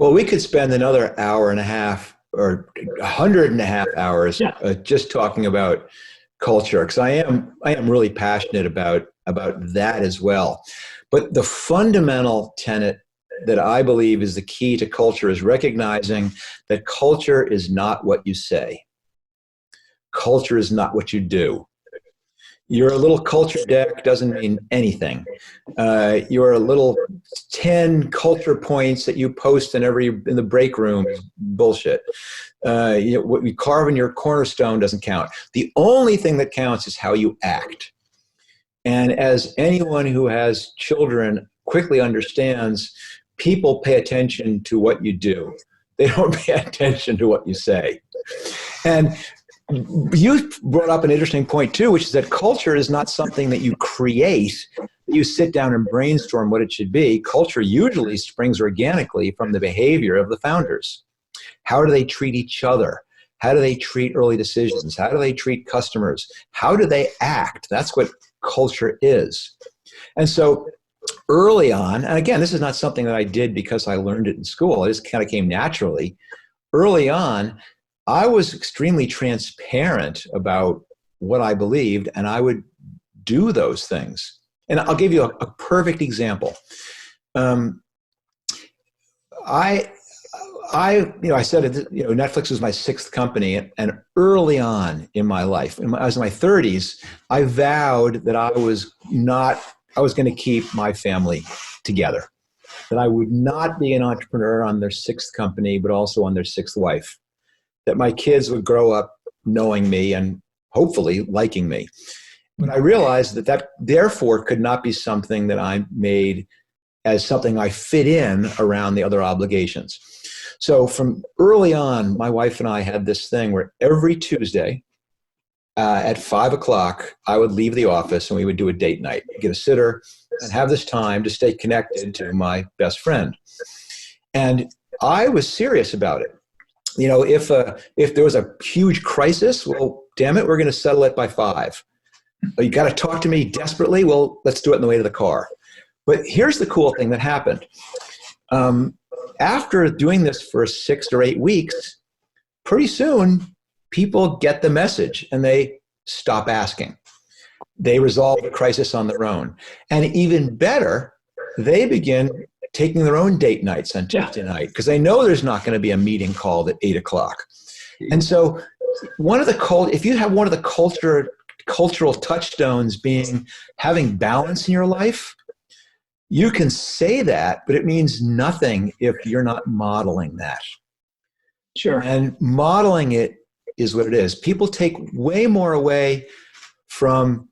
Well, we could spend another hour and a half or 100.5 hours Yeah. just talking about culture, because I am really passionate about that as well. But the fundamental tenet that I believe is the key to culture is recognizing that culture is not what you say. Culture is not what you do. Your little culture deck doesn't mean anything. Your little 10 culture points that you post in the break room is bullshit. What you carve in your cornerstone doesn't count. The only thing that counts is how you act. And as anyone who has children quickly understands, people pay attention to what you do. They don't pay attention to what you say. And you brought up an interesting point too, which is that culture is not something that you create, that you sit down and brainstorm what it should be. Culture usually springs organically from the behavior of the founders. How do they treat each other? How do they treat early decisions? How do they treat customers? How do they act? That's what culture is. And so early on, and again, this is not something that I did because I learned it in school. It just kind of came naturally. Early on, I was extremely transparent about what I believed, and I would do those things. And I'll give you a perfect example. I said, Netflix was my sixth company, and early on in my life, I was in my 30s, I vowed that I was going to keep my family together, that I would not be an entrepreneur on their sixth company, but also on their sixth wife, that my kids would grow up knowing me and hopefully liking me. But I realized that therefore could not be something that I made as something I fit in around the other obligations. So from early on, my wife and I had this thing where every Tuesday at 5:00, I would leave the office and we would do a date night, get a sitter, and have this time to stay connected to my best friend. And I was serious about it. If there was a huge crisis, well, damn it, we're going to settle it by 5. You got to talk to me desperately. Well, let's do it on the way to the car. But here's the cool thing that happened. After doing this for 6 or 8 weeks, pretty soon people get the message and they stop asking. They resolve the crisis on their own. And even better, they begin taking their own date nights on Tuesday night because they know there's not going to be a meeting called at 8:00. And so if you have one of the cultural touchstones being having balance in your life, you can say that, but it means nothing if you're not modeling that. Sure. And modeling it is what it is. People take way more away from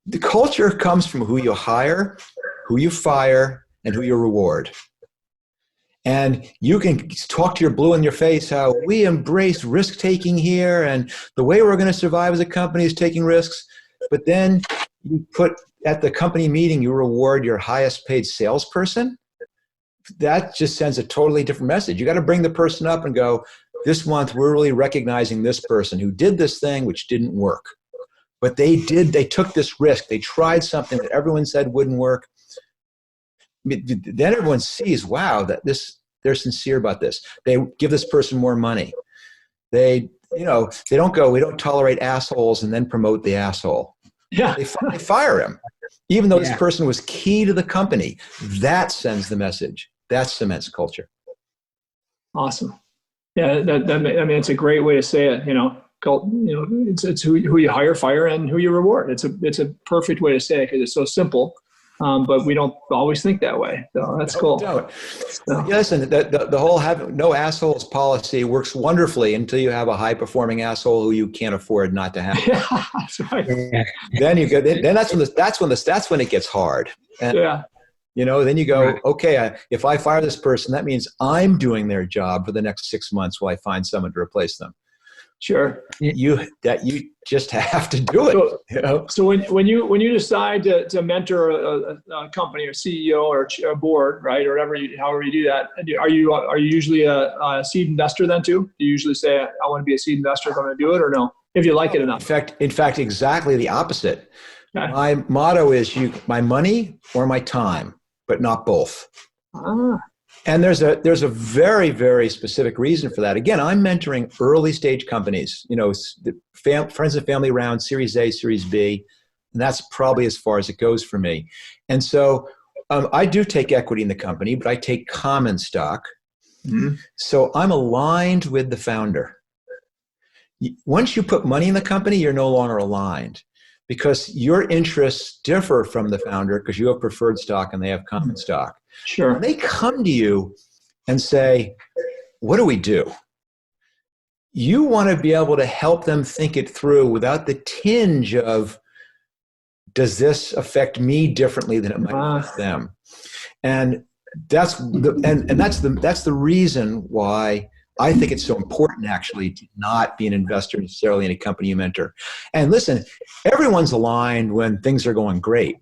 the culture comes from who you hire, who you fire, and who you reward. And you can talk to your blue in your face how we embrace risk taking here, and the way we're going to survive as a company is taking risks. But then you put at the company meeting, you reward your highest paid salesperson. That just sends a totally different message. You got to bring the person up and go, this month we're really recognizing this person who did this thing which didn't work. But they took this risk. They tried something that everyone said wouldn't work. Then everyone sees, wow, they're sincere about this. They give this person more money. They don't go, we don't tolerate assholes and then promote the asshole. Yeah. They fire him, even though this person was key to the company. That sends the message. That cements culture. Awesome. Yeah, it's a great way to say it. It's who you hire, fire, and who you reward. It's a perfect way to say it because it's so simple. But we don't always think that way. So that's cool. Don't. Listen, the whole have no assholes policy works wonderfully until you have a high performing asshole who you can't afford not to have. Yeah, that's right. Then you go. Then that's when it gets hard. And, then you go, right. Okay, if I fire this person, that means I'm doing their job for the next 6 months while I find someone to replace them. Sure. You just have to do it. So when you decide to mentor a company or CEO or a board, right, or however you do that, are you usually a seed investor then too? Do you usually say, I want to be a seed investor if I'm going to do it, or no? If you like it enough. In fact, exactly the opposite. Okay. My motto is my money or my time, but not both. And there's a very, very specific reason for that. Again, I'm mentoring early stage companies, friends and family round, Series A, Series B, and that's probably as far as it goes for me. And so I do take equity in the company, but I take common stock. Mm-hmm. So I'm aligned with the founder. Once you put money in the company, you're no longer aligned because your interests differ from the founder because you have preferred stock and they have common stock. Sure. When they come to you and say, what do we do? You want to be able to help them think it through without the tinge of, does this affect me differently than it might affect them? And that's the reason why I think it's so important actually to not be an investor necessarily in a company you mentor. And listen, everyone's aligned when things are going great.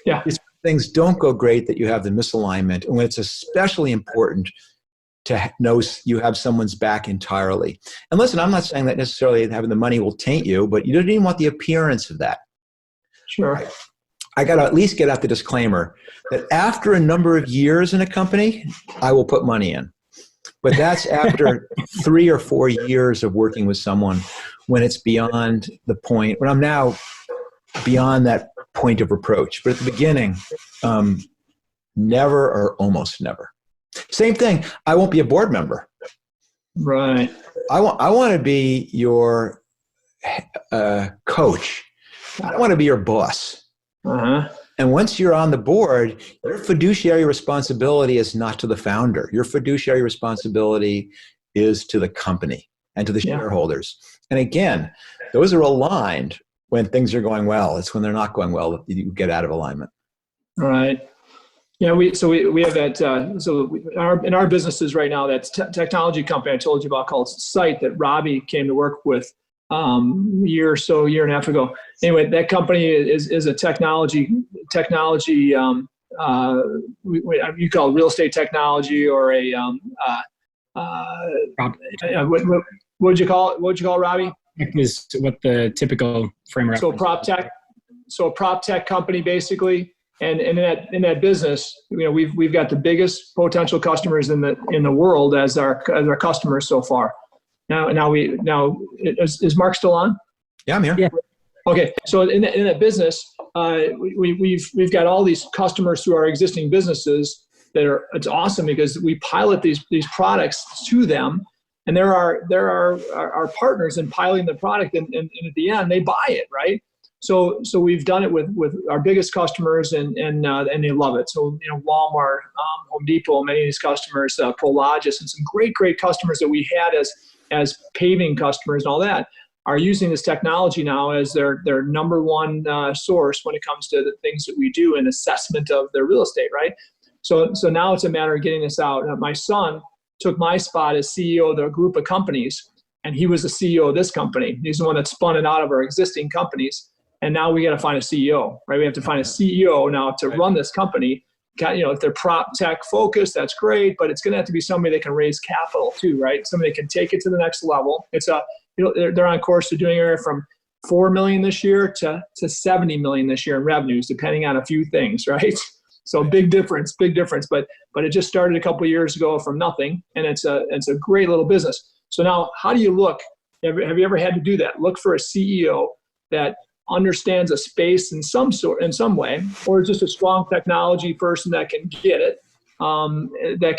Yeah. It's when things don't go great that you have the misalignment, and when it's especially important to know you have someone's back entirely. And listen, I'm not saying that necessarily having the money will taint you, but you don't even want the appearance of that. Sure. I got to at least get out the disclaimer that after a number of years in a company, I will put money in. But that's after 3 or 4 years of working with someone when it's beyond the point, when I'm now beyond that point of approach. But at the beginning, never or almost never. Same thing, I won't be a board member. Right. I want to be your coach. I don't want to be your boss. Uh-huh. And once you're on the board, your fiduciary responsibility is not to the founder. Your fiduciary responsibility is to the company and to the shareholders. And again, those are aligned when things are going well. It's when they're not going well that you get out of alignment. All right. Yeah, we have that. In our businesses right now, that technology company I told you about called Site that Robbie came to work with year and a half ago. Anyway, that company is a technology. You call it real estate technology or what would you call it? What would you call it, Robbie? Is what the typical framework. So a prop tech company basically. And in that business, we've got the biggest potential customers in the world as our customers so far. Now is Mark still on? Yeah, I'm here. Yeah. Okay, so in that business, we've got all these customers through our existing businesses it's awesome because we pilot these products to them, and they're our partners in piloting the product, and at the end they buy it, right? So we've done it with our biggest customers, and they love it. So Walmart, Home Depot, many of these customers, Prologis, and some great customers that we had as paving customers and all that are using this technology now as their number one source when it comes to the things that we do in assessment of their real estate, right? So now it's a matter of getting this out. My son took my spot as CEO of the group of companies, and he was the CEO of this company. He's the one that spun it out of our existing companies. And now we got to find a CEO, right? We have to find a CEO now to run this company. If they're prop tech focused, that's great, but it's going to have to be somebody that can raise capital too, right? Somebody that can take it to the next level. They're on course to doing it from $4 million this year to $70 million this year in revenues, depending on a few things, right? So big difference. But it just started a couple of years ago from nothing, and it's a great little business. So now, how do you look? Have you ever had to do that? Look for a CEO that understands a space in some way, or just a strong technology person that can get it, that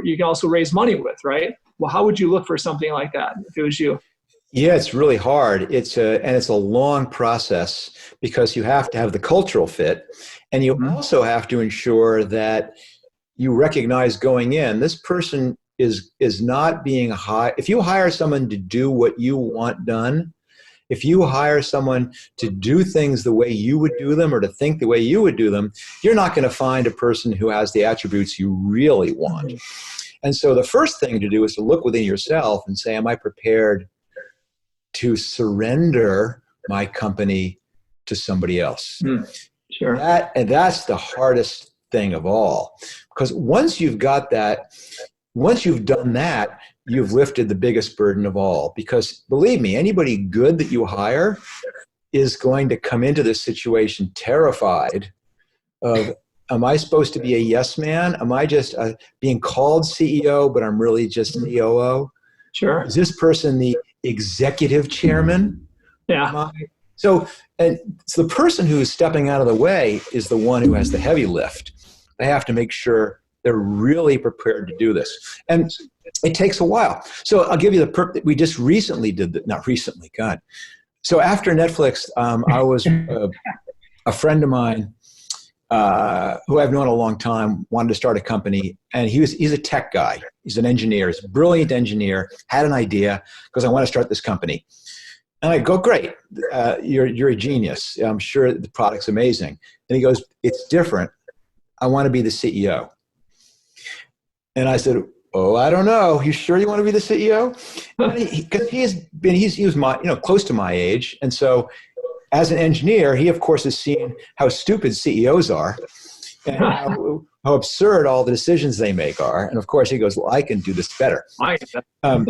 you can also raise money with, right? Well, how would you look for something like that if it was you? Yeah, it's really hard. It's a long process because you have to have the cultural fit, and you also have to ensure that you recognize going in, this person is not being hired. If you hire someone to do what you want done, if you hire someone to do things the way you would do them or to think the way you would do them, you're not going to find a person who has the attributes you really want. And so the first thing to do is to look within yourself and say, am I prepared to surrender my company to somebody else? Sure. That's the hardest thing of all. Because once you've got that, once you've done that, you've lifted the biggest burden of all. Because believe me, anybody good that you hire is going to come into this situation terrified of am I supposed to be a yes man? Am I just being called CEO, but I'm really just COO? Sure. Is this person the executive chairman? Yeah. So the person who's stepping out of the way is the one who has the heavy lift. They have to make sure they're really prepared to do this. And it takes a while. So I'll give you we just recently did that. Not recently, God. So after Netflix, I was a friend of mine who I've known a long time, wanted to start a company. And he's a tech guy. He's an engineer. He's a brilliant engineer, had an idea because I want to start this company. And I go, great, you're a genius. I'm sure the product's amazing. And he goes, it's different. I want to be the CEO. And I said, oh, I don't know. You sure you want to be the CEO? Because he was close to my age. And so as an engineer, he, of course, has seen how stupid CEOs are and how absurd all the decisions they make are. And of course, he goes, well, I can do this better. And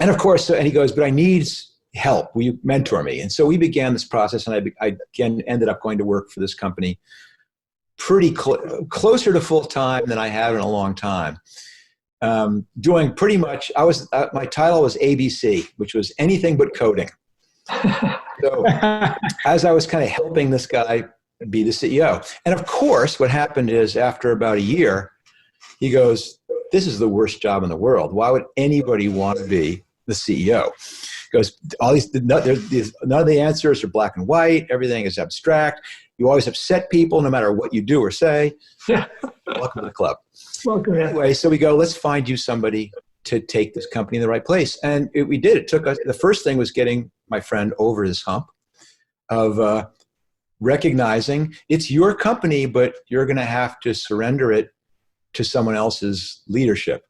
of course, and he goes, but I need help. Will you mentor me? And so we began this process, and I again ended up going to work for this company pretty closer to full time than I have in a long time. Doing pretty much, my title was ABC, which was anything but coding. So as I was kind of helping this guy be the CEO, and of course, what happened is after about a year, he goes, "This is the worst job in the world. Why would anybody want to be the CEO?" Goes, none of the answers are black and white. Everything is abstract. You always upset people no matter what you do or say. Yeah. Welcome to the club. Welcome. Anyway, so we go, let's find you somebody to take this company in the right place. And we did. It took us, the first thing was getting my friend over his hump of recognizing it's your company, but you're going to have to surrender it to someone else's leadership.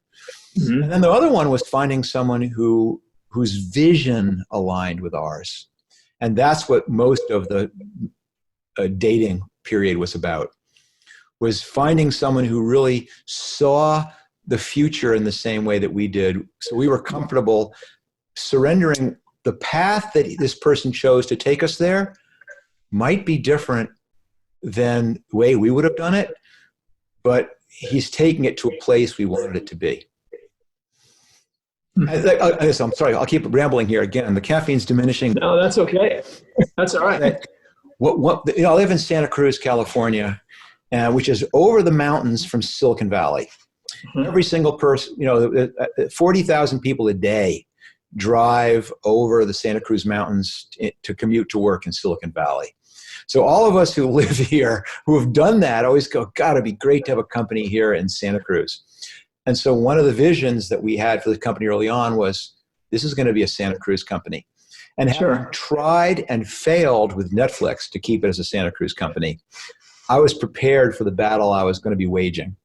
Mm-hmm. And then the other one was finding someone whose vision aligned with ours. And that's what most of the dating period was about, was finding someone who really saw the future in the same way that we did. So we were comfortable surrendering the path that this person chose to take us there might be different than the way we would have done it, but he's taking it to a place we wanted it to be. I'm sorry, I'll keep rambling here again. The caffeine's diminishing. No, that's okay. That's all right. I live in Santa Cruz, California, which is over the mountains from Silicon Valley. Mm-hmm. Every single person, 40,000 people a day drive over the Santa Cruz Mountains to commute to work in Silicon Valley. So all of us who live here, who have done that, always go, God, it'd be great to have a company here in Santa Cruz. And so one of the visions that we had for the company early on was, this is going to be a Santa Cruz company. And having tried and failed with Netflix to keep it as a Santa Cruz company, I was prepared for the battle I was going to be waging.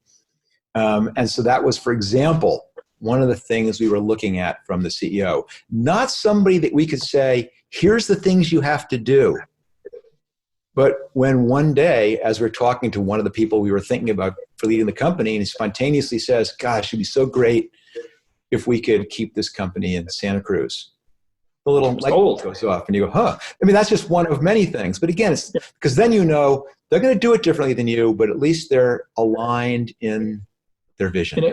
And so that was, for example, one of the things we were looking at from the CEO. Not somebody that we could say, here's the things you have to do. But when one day, as we're talking to one of the people we were thinking about for leading the company, and he spontaneously says, gosh, it'd be so great if we could keep this company in Santa Cruz. The little light bulb goes off and you go, huh. I mean, that's just one of many things. But again, it's because then they're going to do it differently than you, but at least they're aligned in their vision.